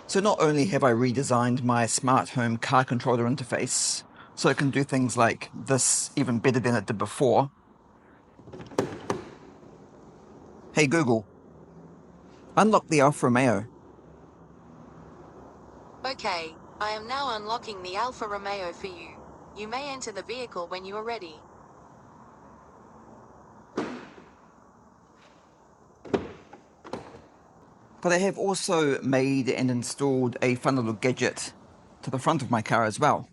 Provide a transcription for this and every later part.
So not only have I redesigned my smart home car controller interface, so it can do things like this even better than it did before. Hey Google, unlock the Alfa Romeo. Okay, I am now unlocking the Alfa Romeo for you. You may enter the vehicle when you are ready. But I have also made and installed a fun little gadget to the front of my car as well.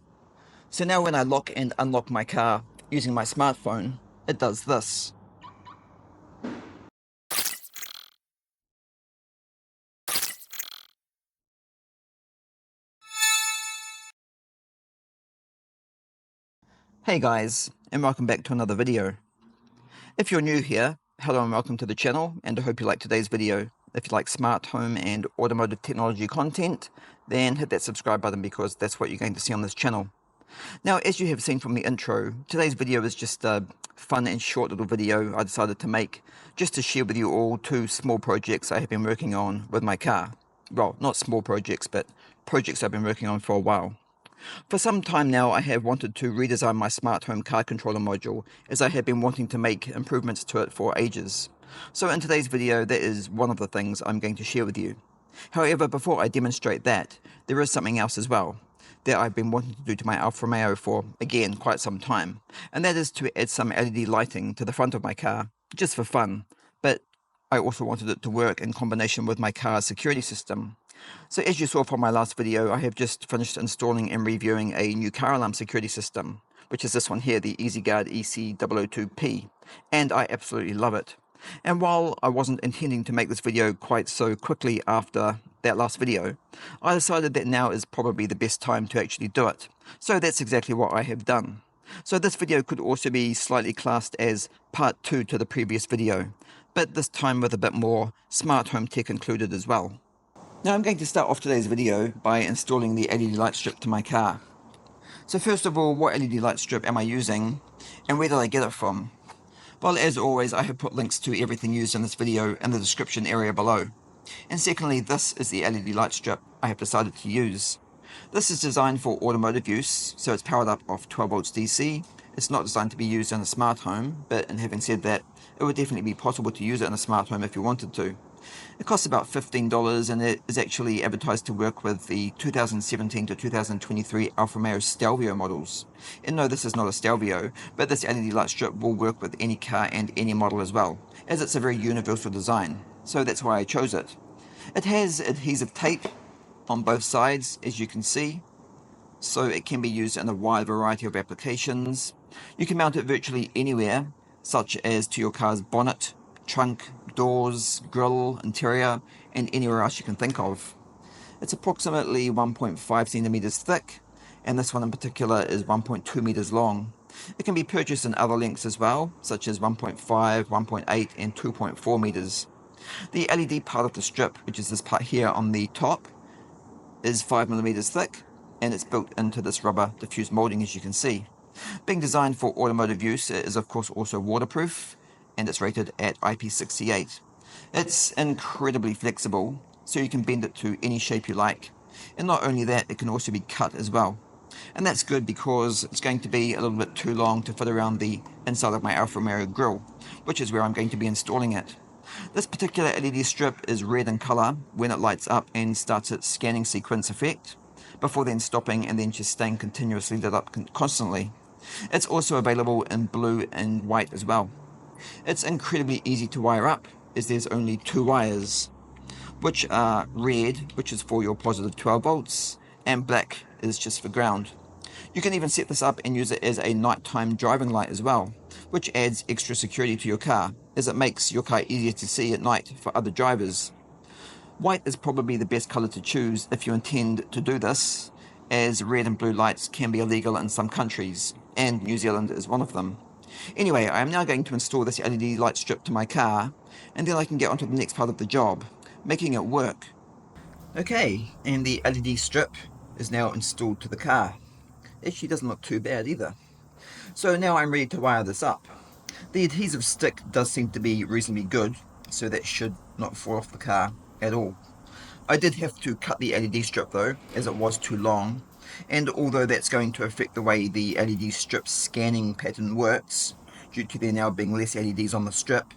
So now when I lock and unlock my car using my smartphone, it does this. Hey guys, and welcome back to another video. If you're new here, hello and welcome to the channel, and I hope you like today's video. If you like smart home and automotive technology content, then hit that subscribe button because that's what you're going to see on this channel. Now, as you have seen from the intro, today's video is just a fun and short little video I decided to make just to share with you all two small projects I have been working on with my car. Well, not small projects, but projects I've been working on for a while. For some time now, I have wanted to redesign my smart home car controller module, as I have been wanting to make improvements to it for ages. So in today's video, that is one of the things I'm going to share with you. However, before I demonstrate that, there is something else as well that I've been wanting to do to my Alfa Romeo for, again, quite some time, and that is to add some LED lighting to the front of my car, just for fun, but I also wanted it to work in combination with my car's security system. So as you saw from my last video, I have just finished installing and reviewing a new car alarm security system, which is this one here, the EasyGuard EC002P, and I absolutely love it. And while I wasn't intending to make this video quite so quickly after that last video, I decided that now is probably the best time to actually do it. So that's exactly what I have done. So this video could also be slightly classed as part 2 to the previous video, but this time with a bit more smart home tech included as well. Now I'm going to start off today's video by installing the LED light strip to my car. So first of all, what LED light strip am I using, and where did I get it from? Well, as always, I have put links to everything used in this video in the description area below. And secondly, this is the LED light strip I have decided to use. This is designed for automotive use, so it's powered up off 12 volts DC. It's not designed to be used in a smart home, but in having said that, it would definitely be possible to use it in a smart home if you wanted to. It costs about $15 and it is actually advertised to work with the 2017 to 2023 Alfa Romeo Stelvio models. And no, this is not a Stelvio, but this LED light strip will work with any car and any model as well, as it's a very universal design, so that's why I chose it. It has adhesive tape on both sides, as you can see, so it can be used in a wide variety of applications. You can mount it virtually anywhere, such as to your car's bonnet, trunk, doors, grille, interior, and anywhere else you can think of. It's approximately 1.5 centimeters thick, and this one in particular is 1.2 meters long. It can be purchased in other lengths as well, such as 1.5, 1.8, and 2.4 meters. The LED part of the strip, which is this part here on the top, is 5 millimeters thick, and it's built into this rubber diffused molding, as you can see. Being designed for automotive use, it is of course also waterproof, and it's rated at IP68. It's incredibly flexible, so you can bend it to any shape you like. And not only that, it can also be cut as well. And that's good because it's going to be a little bit too long to fit around the inside of my Alfa Romeo grille, which is where I'm going to be installing it. This particular LED strip is red in colour when it lights up and starts its scanning sequence effect, before then stopping and then just staying continuously lit up constantly. It's also available in blue and white as well. It's incredibly easy to wire up, as there's only two wires, which are red, which is for your positive 12 volts, and black is just for ground. You can even set this up and use it as a nighttime driving light as well, which adds extra security to your car, as it makes your car easier to see at night for other drivers. White is probably the best colour to choose if you intend to do this, as red and blue lights can be illegal in some countries, and New Zealand is one of them. Anyway, I am now going to install this LED light strip to my car, and then I can get onto the next part of the job, making it work. Okay, and the LED strip is now installed to the car. Actually doesn't look too bad either. So now I'm ready to wire this up. The adhesive stick does seem to be reasonably good, so that should not fall off the car at all. I did have to cut the LED strip though, as it was too long, and although that's going to affect the way the LED strip scanning pattern works, due to there now being less LEDs on the strip,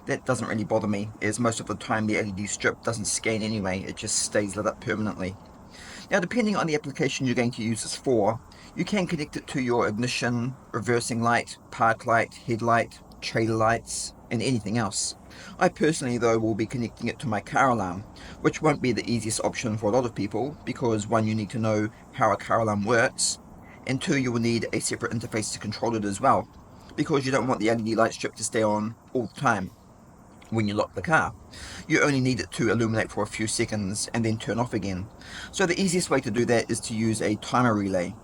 that doesn't really bother me, as most of the time the LED strip doesn't scan anyway, it just stays lit up permanently. Now, depending on the application you're going to use this for, you can connect it to your ignition, reversing light, park light, headlight, trailer lights, and anything else. I personally, though, will be connecting it to my car alarm, which won't be the easiest option for a lot of people, because one, you need to know how a car alarm works, and two, you will need a separate interface to control it as well, because you don't want the LED light strip to stay on all the time when you lock the car. You only need it to illuminate for a few seconds and then turn off again. So the easiest way to do that is to use a timer relay.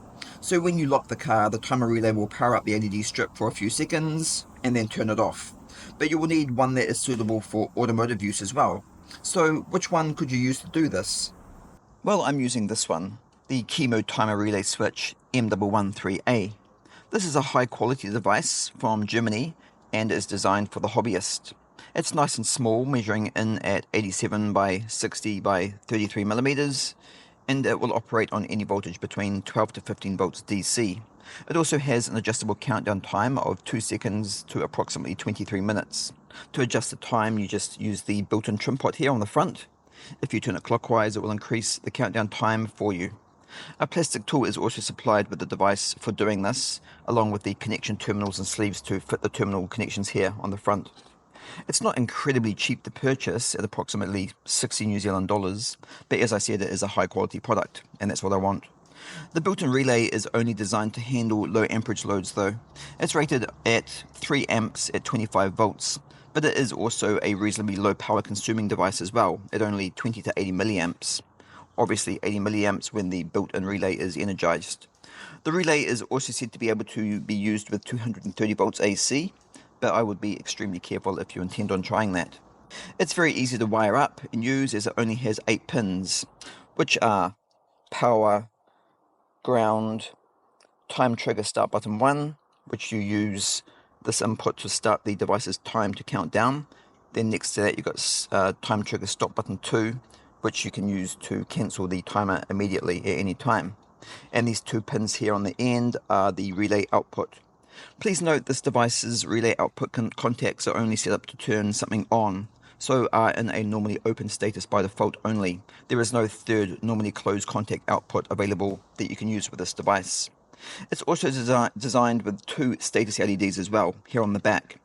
So when you lock the car, the timer relay will power up the LED strip for a few seconds and then turn it off. But you will need one that is suitable for automotive use as well. So which one could you use to do this? Well, I'm using this one, the Chemo Timer Relay Switch M113A. This is a high quality device from Germany and is designed for the hobbyist. It's nice and small, measuring in at 87 by 60 by 33 millimeters, and it will operate on any voltage between 12 to 15 volts DC. It also has an adjustable countdown time of 2 seconds to approximately 23 minutes. To adjust the time, you just use the built-in trim pot here on the front. If you turn it clockwise, it will increase the countdown time for you. A plastic tool is also supplied with the device for doing this, along with the connection terminals and sleeves to fit the terminal connections here on the front. It's not incredibly cheap to purchase at approximately 60 New Zealand dollars, but as I said, it is a high quality product, and that's what I want. The built-in relay is only designed to handle low amperage loads though. It's rated at 3 amps at 25 volts, but it is also a reasonably low power consuming device as well, at only 20 to 80 milliamps. Obviously 80 milliamps when the built-in relay is energized. The relay is also said to be able to be used with 230 volts AC, but I would be extremely careful if you intend on trying that. It's very easy to wire up and use, as it only has 8 pins, which are power, ground, time trigger start button 1, which you use this input to start the device's time to count down. Then next to that you've got time trigger stop button 2, which you can use to cancel the timer immediately at any time. And these 2 pins here on the end are the relay output. Please note this device's relay output contacts are only set up to turn something on, so are in a normally open status by default only. There is no third normally closed contact output available that you can use with this device. It's also designed with 2 status LEDs as well, here on the back.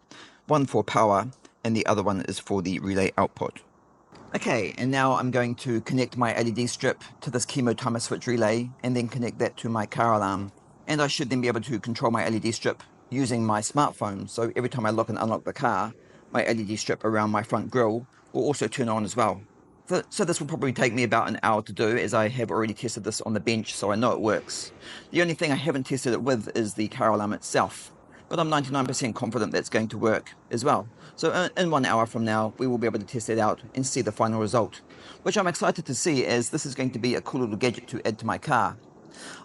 One for power, and the other one is for the relay output. Okay, and now I'm going to connect my LED strip to this Chemo Timer Switch relay, and then connect that to my car alarm. And I should then be able to control my LED strip using my smartphone, so every time I lock and unlock the car, my LED strip around my front grille will also turn on as well. So this will probably take me about an hour to do, as I have already tested this on the bench, so I know it works. The only thing I haven't tested it with is the car alarm itself, but I'm 99% confident that's going to work as well. So in 1 hour from now, we will be able to test it out and see the final result, which I'm excited to see, as this is going to be a cool little gadget to add to my car.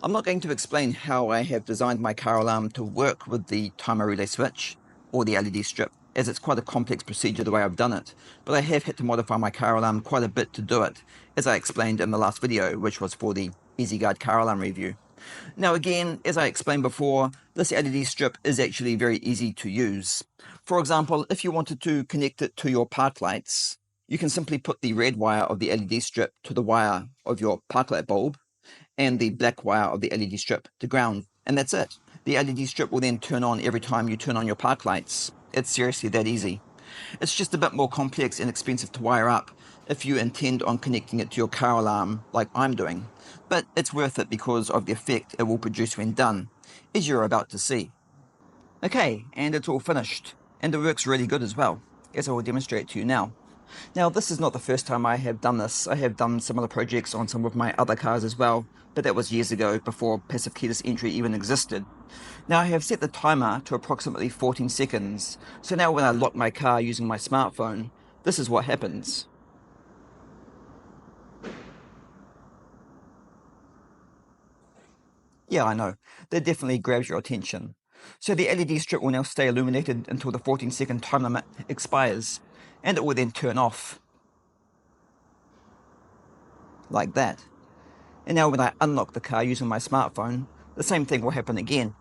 I'm not going to explain how I have designed my car alarm to work with the timer relay switch or the LED strip, as it's quite a complex procedure the way I've done it, but I have had to modify my car alarm quite a bit to do it, as I explained in the last video, which was for the EasyGuard car alarm review. Now again, as I explained before, this LED strip is actually very easy to use. For example, if you wanted to connect it to your park lights, you can simply put the red wire of the LED strip to the wire of your park light bulb, and the black wire of the LED strip to ground, and that's it. The LED strip will then turn on every time you turn on your park lights. It's seriously that easy. It's just a bit more complex and expensive to wire up if you intend on connecting it to your car alarm like I'm doing, but it's worth it because of the effect it will produce when done, as you're about to see. Okay, and it's all finished, and it works really good as well, as I will demonstrate to you now. Now, this is not the first time I have done this. I have done similar projects on some of my other cars as well, but that was years ago, before passive keyless entry even existed. Now, I have set the timer to approximately 14 seconds, so now when I lock my car using my smartphone, this is what happens. Yeah, I know, that definitely grabs your attention. So the LED strip will now stay illuminated until the 14-second time limit expires, and it will then turn off. like that. And now when I unlock the car using my smartphone, the same thing will happen again.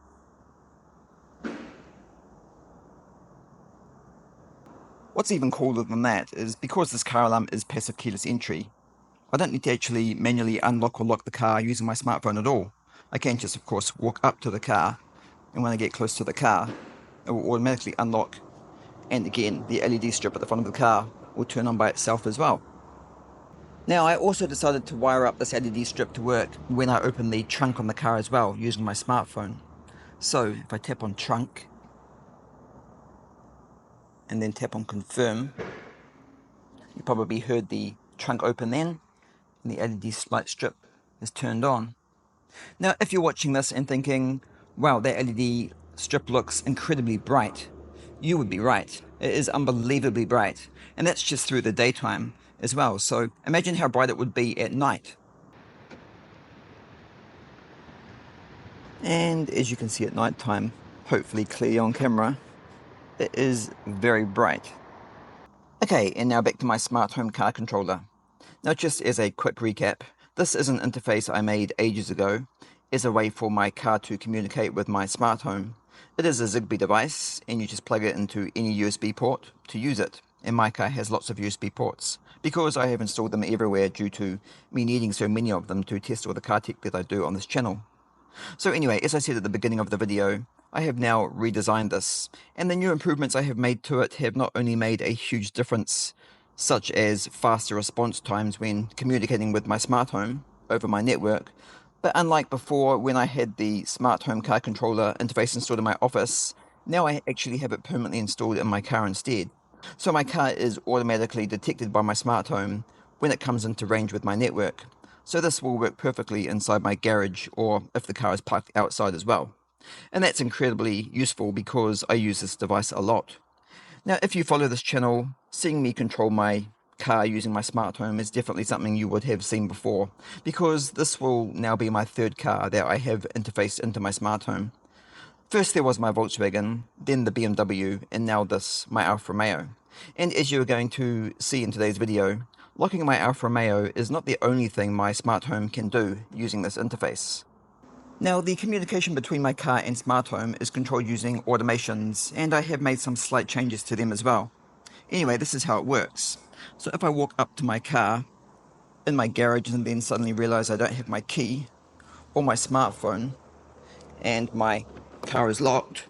What's even cooler than that is because this car alarm is passive keyless entry, I don't need to actually manually unlock or lock the car using my smartphone at all. I can just, of course, walk up to the car, and when I get close to the car, it will automatically unlock, and again, the LED strip at the front of the car will turn on by itself as well. Now, I also decided to wire up this LED strip to work when I open the trunk on the car as well, using my smartphone. So, if I tap on trunk, and then tap on confirm, you probably heard the trunk open then, and the LED light strip is turned on. Now, if you're watching this and thinking, wow, that LED strip looks incredibly bright, you would be right. It is unbelievably bright. And that's just through the daytime as well. So imagine how bright it would be at night. And as you can see at nighttime, hopefully clearly on camera, it is very bright. Okay, and now back to my smart home car controller. Now, just as a quick recap, this is an interface I made ages ago as a way for my car to communicate with my smart home. It is a Zigbee device, and you just plug it into any USB port to use it. And my car has lots of USB ports, because I have installed them everywhere due to me needing so many of them to test all the car tech that I do on this channel. So anyway, as I said at the beginning of the video, I have now redesigned this, and the new improvements I have made to it have not only made a huge difference, such as faster response times when communicating with my smart home over my network, but unlike before when I had the smart home car controller interface installed in my office, now I actually have it permanently installed in my car instead. So my car is automatically detected by my smart home when it comes into range with my network. So this will work perfectly inside my garage or if the car is parked outside as well. And that's incredibly useful because I use this device a lot. Now, if you follow this channel, seeing me control my car using my smart home is definitely something you would have seen before, because this will now be my third car that I have interfaced into my smart home. First there was my Volkswagen, then the BMW, and now this, my Alfa Romeo. And as you are going to see in today's video, locking my Alfa Romeo is not the only thing my smart home can do using this interface. Now, the communication between my car and smart home is controlled using automations, and I have made some slight changes to them as well. Anyway, this is how it works. So if I walk up to my car in my garage and then suddenly realize I don't have my key or my smartphone and my car is locked,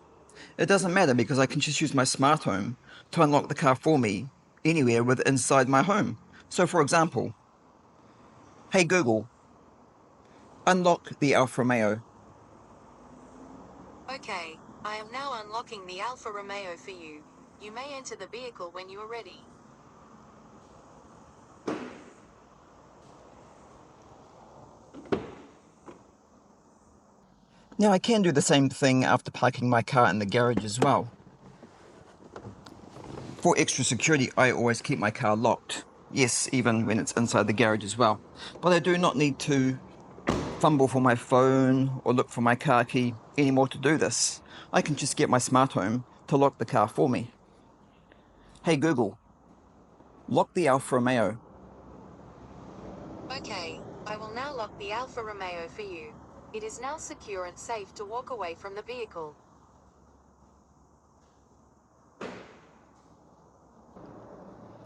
it doesn't matter because I can just use my smart home to unlock the car for me anywhere within inside my home. So for example, hey Google, unlock the Alfa Romeo. Okay, I am now unlocking the Alfa Romeo for you. You may enter the vehicle when you are ready. Now I can do the same thing after parking my car in the garage as well. For extra security, I always keep my car locked. Yes, even when it's inside the garage as well. But I do not need to fumble for my phone or look for my car key anymore to do this. I can just get my smart home to lock the car for me. Hey Google, lock the Alfa Romeo. Okay, I will now lock the Alfa Romeo for you. It is now secure and safe to walk away from the vehicle.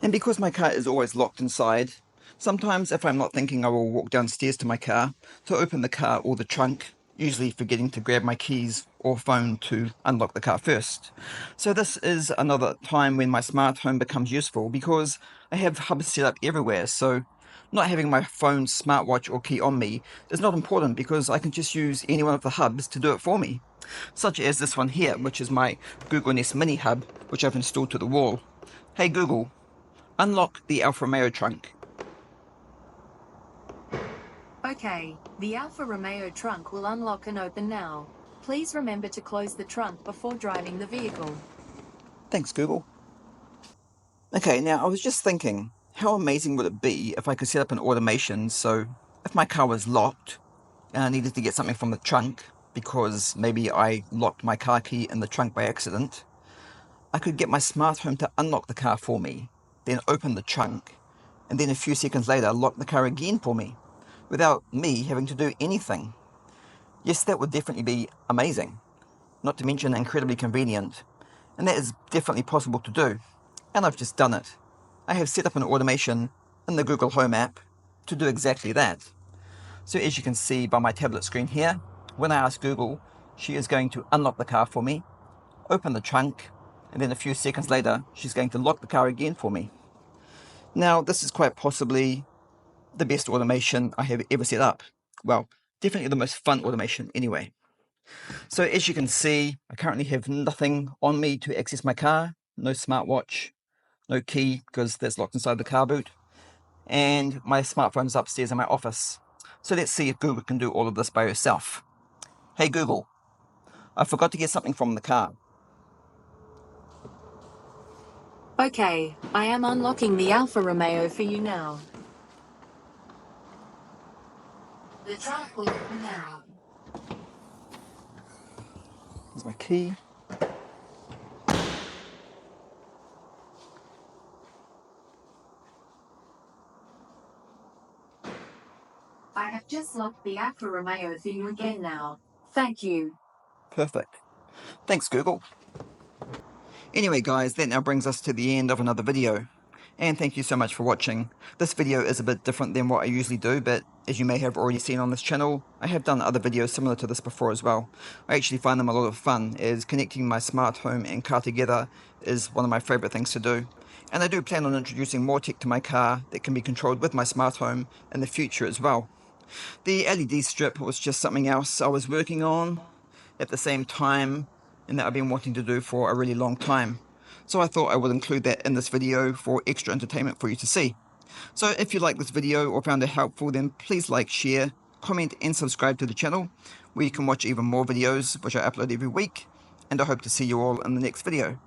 And because my car is always locked inside, sometimes if I'm not thinking, I will walk downstairs to my car to open the car or the trunk, usually forgetting to grab my keys or phone to unlock the car first. So this is another time when my smart home becomes useful because I have hubs set up everywhere, so not having my phone, smartwatch or key on me is not important because I can just use any one of the hubs to do it for me. Such as this one here, which is my Google Nest Mini hub, which I've installed to the wall. Hey Google, unlock the Alfa Romeo trunk. Okay, the Alfa Romeo trunk will unlock and open now. Please remember to close the trunk before driving the vehicle. Thanks, Google. Okay, now I was just thinking, how amazing would it be if I could set up an automation so if my car was locked and I needed to get something from the trunk because maybe I locked my car key in the trunk by accident, I could get my smart home to unlock the car for me, then open the trunk, and then a few seconds later lock the car again for me, without me having to do anything. Yes, that would definitely be amazing, not to mention incredibly convenient, and that is definitely possible to do, and I've just done it. I have set up an automation in the Google Home app to do exactly that. So as you can see by my tablet screen here, when I ask Google, she is going to unlock the car for me, open the trunk, and then a few seconds later, she's going to lock the car again for me. Now, this is quite possibly the best automation I have ever set up. Well, definitely the most fun automation anyway. So as you can see, I currently have nothing on me to access my car, no smartwatch, no key because that's locked inside the car boot, and my smartphone is upstairs in my office. So let's see if Google can do all of this by herself. Hey Google, I forgot to get something from the car. Okay, I am unlocking the Alfa Romeo for you now. The trunk will open now. Here's my key. I have just locked the Alfa Romeo for you again now. Thank you. Perfect. Thanks Google. Anyway guys, that now brings us to the end of another video. And thank you so much for watching. This video is a bit different than what I usually do, but as you may have already seen on this channel, I have done other videos similar to this before as well. I actually find them a lot of fun, as connecting my smart home and car together is one of my favourite things to do. And I do plan on introducing more tech to my car that can be controlled with my smart home in the future as well. The LED strip was just something else I was working on at the same time, and that I've been wanting to do for a really long time. So I thought I would include that in this video for extra entertainment for you to see. So if you like this video or found it helpful, then please like, share, comment and subscribe to the channel, where you can watch even more videos which I upload every week, and I hope to see you all in the next video.